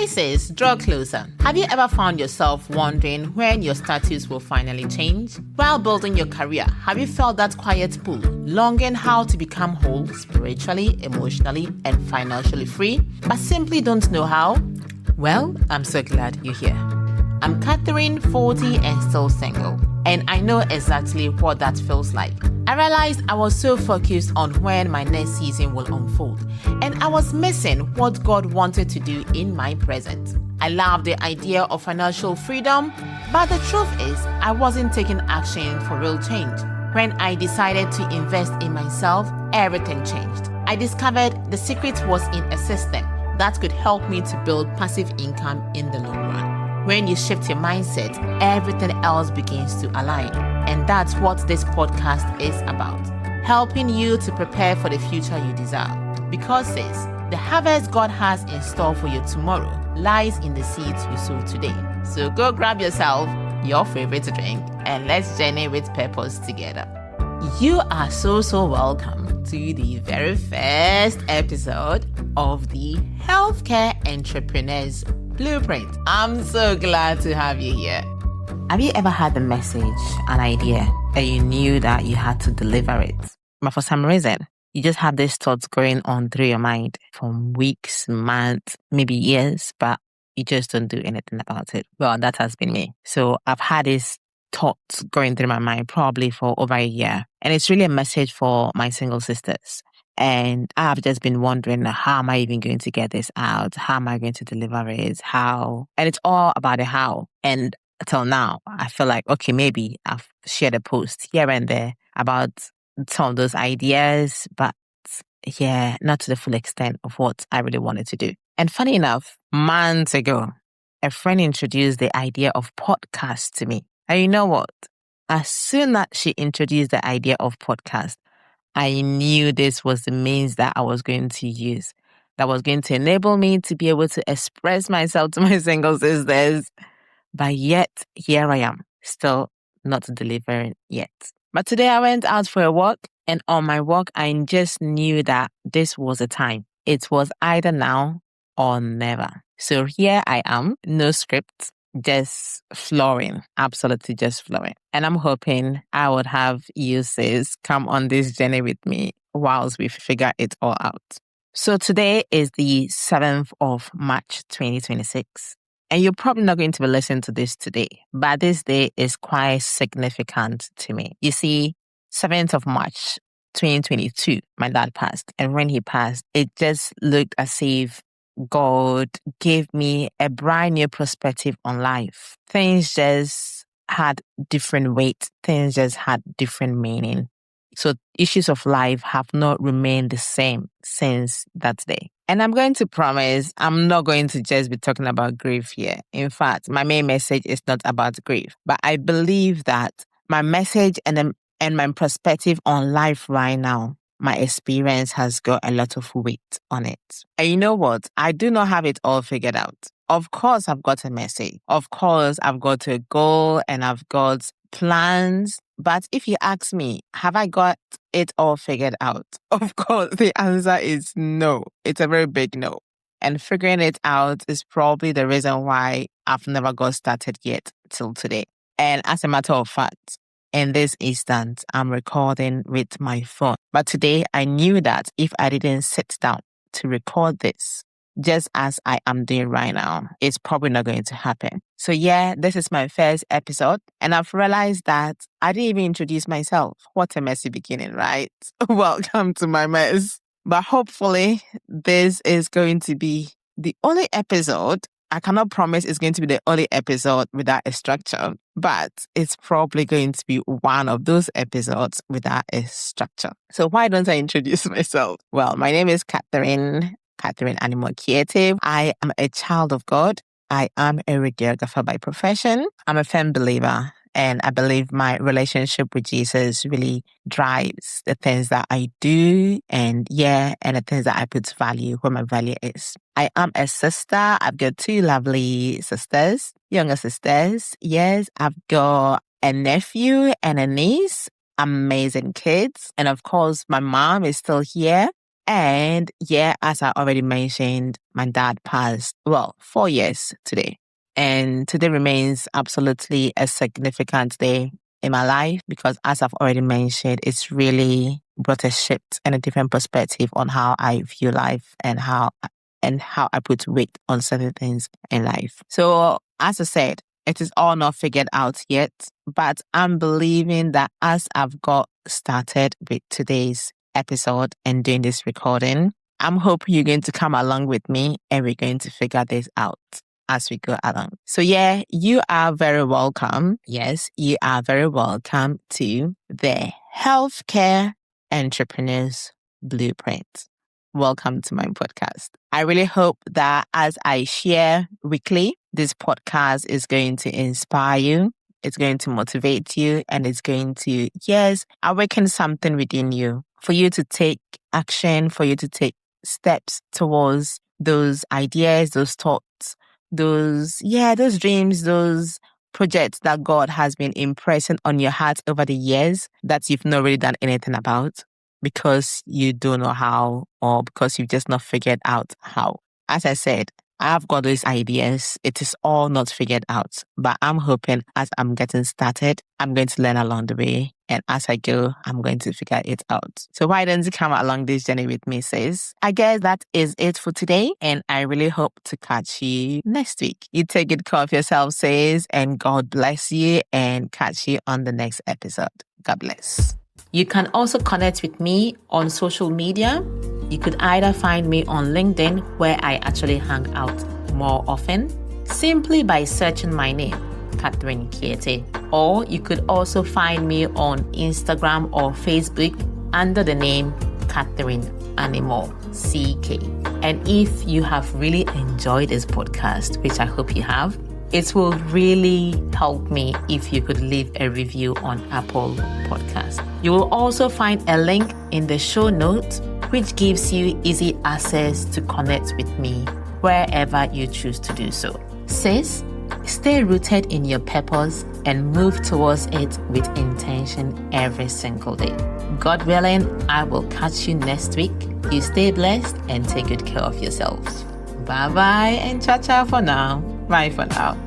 Crisis, draw closer. Have you ever found yourself wondering when your status will finally change? While building your career, have you felt that quiet pull, longing how to become whole spiritually, emotionally, and financially free, but simply don't know how? Well, I'm so glad you're here. I'm Catherine, 40 and still single, and I know exactly what that feels like. I realized I was so focused on when my next season will unfold, and I was missing what God wanted to do in my present. I love the idea of financial freedom, but the truth is, I wasn't taking action for real change. When I decided to invest in myself, everything changed. I discovered the secret was in a system that could help me to build passive income in the long run. When you shift your mindset, everything else begins to align. And that's what this podcast is about. Helping you to prepare for the future you desire. Because sis, the harvest God has in store for you tomorrow lies in the seeds you sow today. So go grab yourself your favorite drink and let's journey with purpose together. You are so welcome to the very first episode of the Healthcare Entrepreneurs Blueprint. I'm so glad to have you here. Have you ever had a message, an idea, and you knew that you had to deliver it, but for some reason, you just had these thoughts going on through your mind for weeks, months, maybe years, but you just don't do anything about it? Well, that has been me. So I've had these thoughts going through my mind probably for over a year, and it's really a message for my single sisters. And I've just been wondering, how am I even going to get this out? How am I going to deliver it? How? And it's all about the how. And till now, I feel like, okay, maybe I've shared a post here and there about some of those ideas, but yeah, not to the full extent of what I really wanted to do. And funny enough, months ago, a friend introduced the idea of podcast to me. And you know what? As soon as she introduced the idea of podcast, I knew this was the means that I was going to use, that was going to enable me to be able to express myself to my single sisters. But yet, here I am, still not delivering yet. But today I went out for a walk, and on my walk, I just knew that this was the time. It was either now or never. So here I am, no script, just flowing, absolutely just flowing. And I'm hoping I would have you sis come on this journey with me whilst we figure it all out. So today is the 7th of March, 2026. And you're probably not going to be listening to this today, but this day is quite significant to me. You see, 7th of March, 2022, my dad passed. And when he passed, it just looked as if God gave me a brand new perspective on life. Things just had different weight. Things just had different meaning. So issues of life have not remained the same since that day. And I'm going to promise I'm not going to just be talking about grief here. In fact, my main message is not about grief, but I believe that my message and my perspective on life right now, my experience has got a lot of weight on it. And you know what? I do not have it all figured out. Of course, I've got a message. Of course, I've got a goal and I've got plans. But if you ask me, have I got it all figured out? Of course, the answer is no. It's a very big no. And figuring it out is probably the reason why I've never got started yet till today. And as a matter of fact, in this instant, I'm recording with my phone. But today, I knew that if I didn't sit down to record this, just as I am doing right now, it's probably not going to happen. So yeah, this is my first episode, and I've realized that I didn't even introduce myself. What a messy beginning, right? Welcome to my mess. But hopefully, this is going to be the only episode. I cannot promise it's going to be the only episode without a structure, but it's probably going to be one of those episodes without a structure. So why don't I introduce myself? Well, my name is Catherine Animal Creative. I am a child of God. I am a radiographer by profession. I'm a firm believer, and I believe my relationship with Jesus really drives the things that I do and the things that I put value, where my value is. I am a sister. I've got 2 lovely sisters, younger sisters. Yes, I've got a nephew and a niece, amazing kids. And of course, my mom is still here. And yeah, as I already mentioned, my dad passed, 4 years today. And today remains absolutely a significant day in my life because, as I've already mentioned, it's really brought a shift and a different perspective on how I view life and how I put weight on certain things in life. So, as I said, it is all not figured out yet, but I'm believing that as I've got started with today's episode and doing this recording, I'm hoping you're going to come along with me and we're going to figure this out as we go along. So yeah, you are very welcome. Yes, you are very welcome to the Healthcare Entrepreneurs Blueprint. Welcome to my podcast. I really hope that as I share weekly, this podcast is going to inspire you. It's going to motivate you and it's going to, awaken something within you for you to take action, for you to take steps towards those ideas, those thoughts, those dreams, those projects that God has been impressing on your heart over the years that you've not really done anything about because you don't know how or because you've just not figured out how. As I said, I've got these ideas. It is all not figured out, but I'm hoping as I'm getting started, I'm going to learn along the way. And as I go, I'm going to figure it out. So why don't you come along this journey with me, sis? I guess that is it for today. And I really hope to catch you next week. You take good care of yourself, sis, and God bless you and catch you on the next episode. God bless. You can also connect with me on social media. You could either find me on LinkedIn, where I actually hang out more often, simply by searching my name, Catherine Kiete. Or you could also find me on Instagram or Facebook under the name Catherine Animo, CK. And if you have really enjoyed this podcast, which I hope you have, it will really help me if you could leave a review on Apple Podcasts. You will also find a link in the show notes, which gives you easy access to connect with me wherever you choose to do so. Sis, stay rooted in your purpose and move towards it with intention every single day. God willing, I will catch you next week. You stay blessed and take good care of yourselves. Bye-bye and ciao-ciao for now. Bye for now.